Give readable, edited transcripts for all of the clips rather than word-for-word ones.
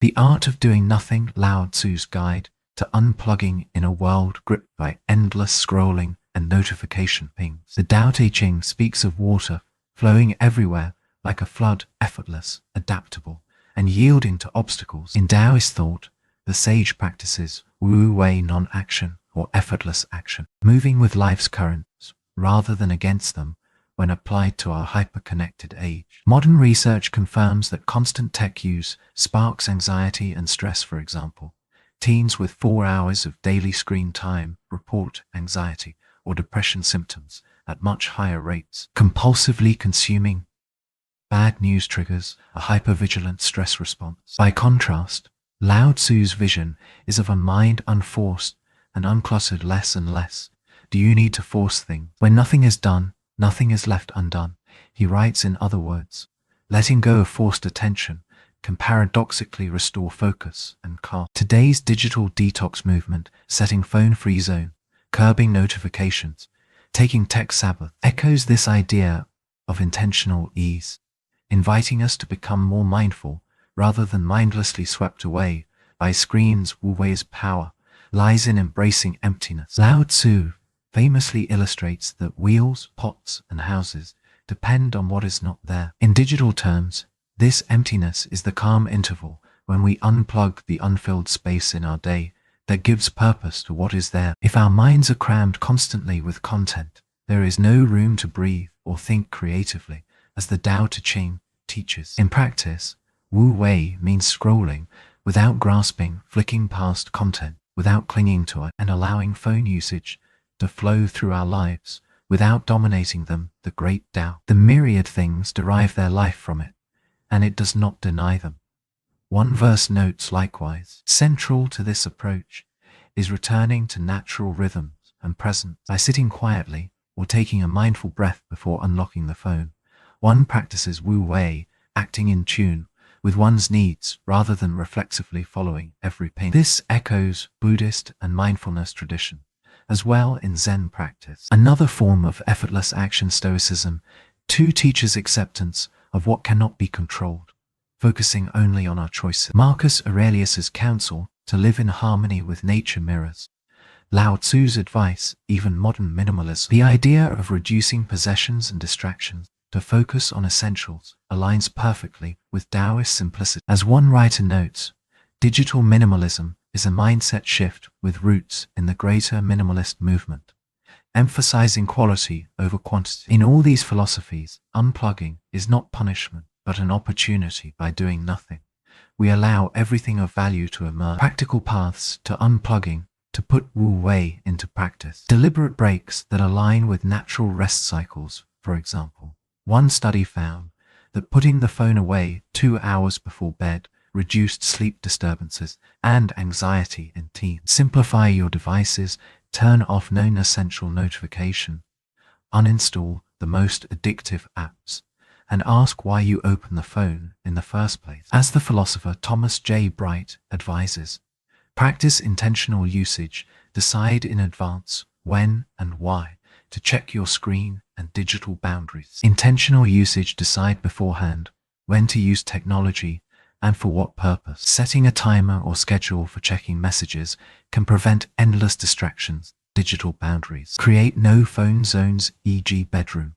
The Art of Doing Nothing, Laozi's Guide to Unplugging in a World Gripped by Endless Scrolling and Notification Pings. The Dao De Jing speaks of water flowing everywhere like a flood, effortless, adaptable, and yielding to obstacles. In Daoist thought, the sage practices wu wei non-action or effortless action, moving with life's currents rather than against them when applied to our hyper-connected age. Modern research confirms that constant tech use sparks anxiety and stress. For example, teens with 4 hours of daily screen time report anxiety or depression symptoms at much higher rates. Compulsively consuming bad news triggers a hypervigilant stress response. By contrast, Lao Tzu's vision is of a mind unforced and uncluttered. Less and less do you need to force things. When nothing is done, nothing is left undone. He writes, in other words, letting go of forced attention can paradoxically restore focus and calm. Today's digital detox movement, setting phone-free zone, curbing notifications, taking tech Sabbath, echoes this idea of intentional ease, inviting us to become more mindful rather than mindlessly swept away by screens. Wu Wei's power lies in embracing emptiness. Lao Tzu famously illustrates that wheels, pots, and houses depend on what is not there. In digital terms, this emptiness is the calm interval when we unplug the unfilled space in our day that gives purpose to what is there. If our minds are crammed constantly with content, there is no room to breathe or think creatively, as the Dao De Jing teaches. In practice, Wu Wei means scrolling without grasping, flicking past content without clinging to it, and allowing phone usage to flow through our lives without dominating them. The great Dao. The myriad things derive their life from it, and it does not deny them. One verse notes likewise, central to this approach is returning to natural rhythms and presence. By sitting quietly or taking a mindful breath before unlocking the phone, one practices Wu Wei, acting in tune with one's needs rather than reflexively following every ping. This echoes Buddhist and mindfulness tradition, as well in Zen practice. Another form of effortless action, Stoicism, too teaches acceptance of what cannot be controlled, focusing only on our choices. Marcus Aurelius's counsel to live in harmony with nature mirrors Lao Tzu's advice, even modern minimalism. The idea of reducing possessions and distractions to focus on essentials aligns perfectly with Daoist simplicity. As one writer notes, digital minimalism is a mindset shift with roots in the greater minimalist movement, emphasizing quality over quantity. In all these philosophies, unplugging is not punishment, but an opportunity. By doing nothing, we allow everything of value to emerge. Practical paths to unplugging to put Wu Wei into practice. Deliberate breaks that align with natural rest cycles, for example. One study found that putting the phone away 2 hours before bed reduced sleep disturbances and anxiety in teens. Simplify your devices, turn off non-essential notifications, uninstall the most addictive apps, and ask why you open the phone in the first place. As the philosopher Thomas J. Bright advises, practice intentional usage, decide in advance when and why to check your screen and digital boundaries. Intentional usage, decide beforehand when to use technology and for what purpose. Setting a timer or schedule for checking messages can prevent endless distractions. Digital boundaries. Create no phone zones, e.g. bedroom,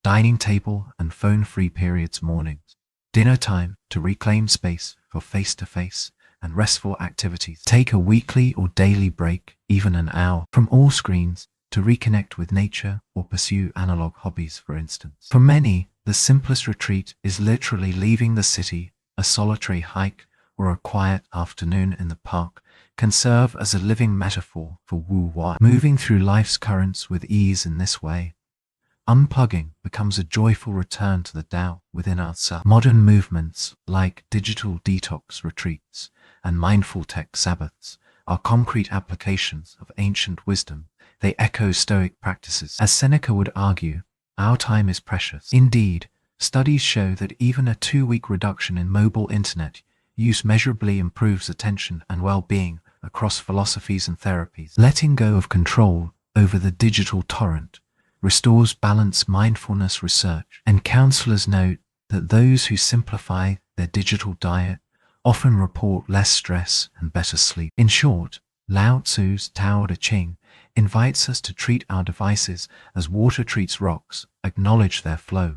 dining table and phone-free periods, mornings, dinner time, to reclaim space for face-to-face and restful activities. Take a weekly or daily break, even an hour, from all screens to reconnect with nature or pursue analog hobbies, for instance. For many, the simplest retreat is literally leaving the city. A solitary hike or a quiet afternoon in the park can serve as a living metaphor for Wu Wei. Moving through life's currents with ease in this way, unplugging becomes a joyful return to the Tao within ourselves. Modern movements like digital detox retreats and mindful tech Sabbaths are concrete applications of ancient wisdom. They echo Stoic practices. As Seneca would argue, our time is precious. Indeed, studies show that even a 2-week reduction in mobile internet use measurably improves attention and well-being across philosophies and therapies. Letting go of control over the digital torrent restores balance. Mindfulness research and counselors note that those who simplify their digital diet often report less stress and better sleep. In short, Lao Tzu's Dao De Jing invites us to treat our devices as water treats rocks, acknowledge their flow,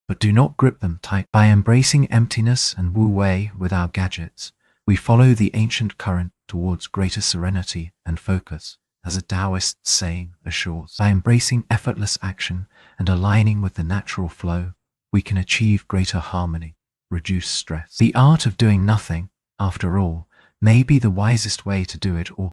but do not grip them tight. By embracing emptiness and wu wei with our gadgets, we follow the ancient current towards greater serenity and focus, as a Daoist saying assures. By embracing effortless action and aligning with the natural flow, we can achieve greater harmony, reduce stress. The art of doing nothing, after all, may be the wisest way to do it all.